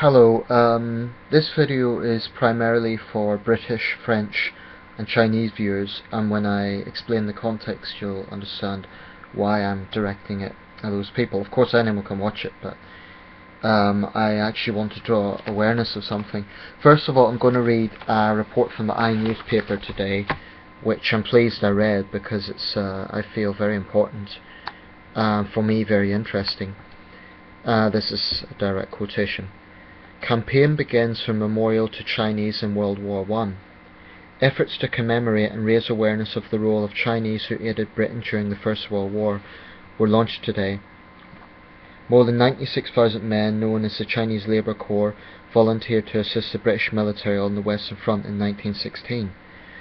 Hello, this video is primarily for British, French and Chinese viewers, and when I explain the context you'll understand why I'm directing it at those people. Of course anyone can watch it, but I actually want to draw awareness of something. First of all, I'm going to read a report from the newspaper today, which I'm pleased I read because it's I feel very important, for me very interesting. This is a direct quotation. Campaign begins for memorial to Chinese in World War I. Efforts to commemorate and raise awareness of the role of Chinese who aided Britain during the First World War were launched today. More than 96,000 men, known as the Chinese Labour Corps, volunteered to assist the British military on the Western Front in 1916.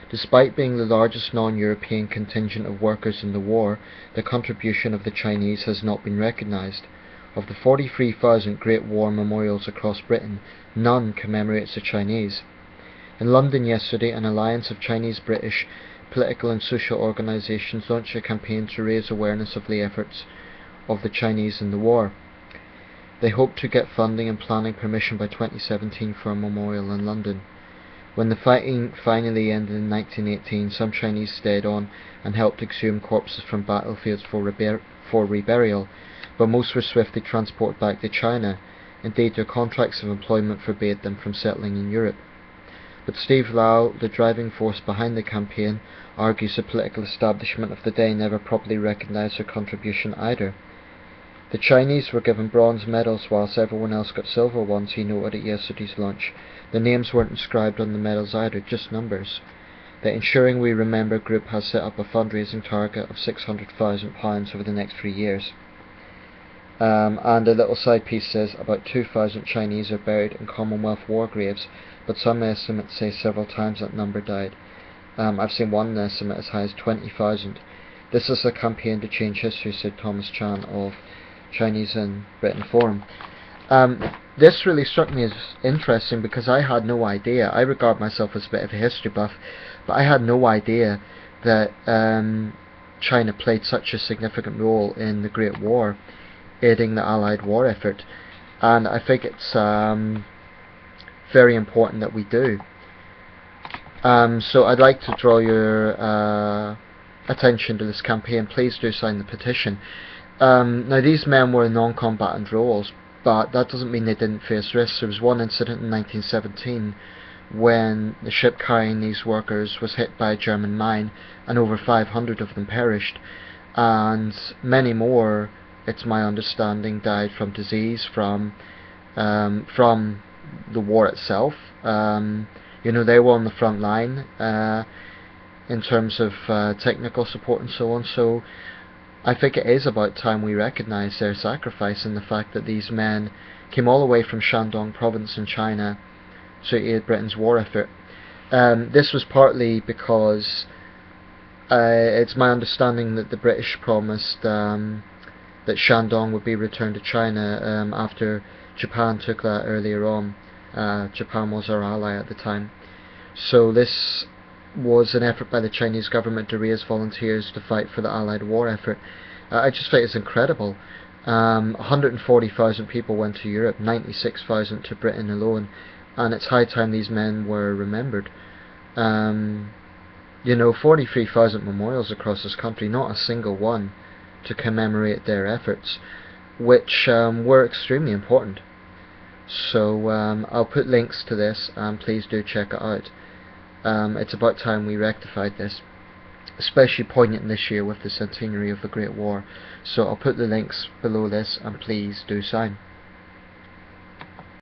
Despite being the largest non-European contingent of workers in the war, the contribution of the Chinese has not been recognised. Of the 43,000 Great War memorials across Britain, none commemorates the Chinese. In London yesterday, an alliance of Chinese-British political and social organisations launched a campaign to raise awareness of the efforts of the Chinese in the war. They hope to get funding and planning permission by 2017 for a memorial in London. When the fighting finally ended in 1918, some Chinese stayed on and helped exhume corpses from battlefields for reburial, but most were swiftly transported back to China. Indeed, their contracts of employment forbade them from settling in Europe. But Steve Lau, the driving force behind the campaign, argues the political establishment of the day never properly recognised their contribution either. The Chinese were given bronze medals whilst everyone else got silver ones, he noted at yesterday's lunch. The names weren't inscribed on the medals either, just numbers. The Ensuring We Remember group has set up a fundraising target of £600,000 over the next 3 years. And a little side piece says about 2,000 Chinese are buried in Commonwealth war graves, but some estimates say several times that number died. I've seen one estimate as high as 20,000. This is a campaign to change history, said Thomas Chan of Chinese in Britain Forum. This really struck me as interesting because I had no idea. I regard myself as a bit of a history buff, but I had no idea that China played such a significant role in the Great War, aiding the Allied war effort, and I think it's very important that we do. So I'd like to draw your attention to this campaign. Please do sign the petition. Now these men were in non-combatant roles, but that doesn't mean they didn't face risks. There was one incident in 1917 when the ship carrying these workers was hit by a German mine and over 500 of them perished, and many more, it's my understanding, died from disease, from the war itself. You know, they were on the front line in terms of technical support and so on. So I think it is about time we recognise their sacrifice and the fact that these men came all the way from Shandong province in China to aid Britain's war effort. This was partly because it's my understanding that the British promised that Shandong would be returned to China after Japan took that earlier on. Japan was our ally at the time. So this was an effort by the Chinese government to raise volunteers to fight for the Allied war effort. I just think it's incredible. 140,000 people went to Europe, 96,000 to Britain alone, and it's high time these men were remembered. You know, 43,000 memorials across this country, not a single one to commemorate their efforts, which were extremely important. So I'll put links to this, and please do check it out. It's about time we rectified this, especially poignant this year with the centenary of the Great War. So I'll put the links below this, and please do sign.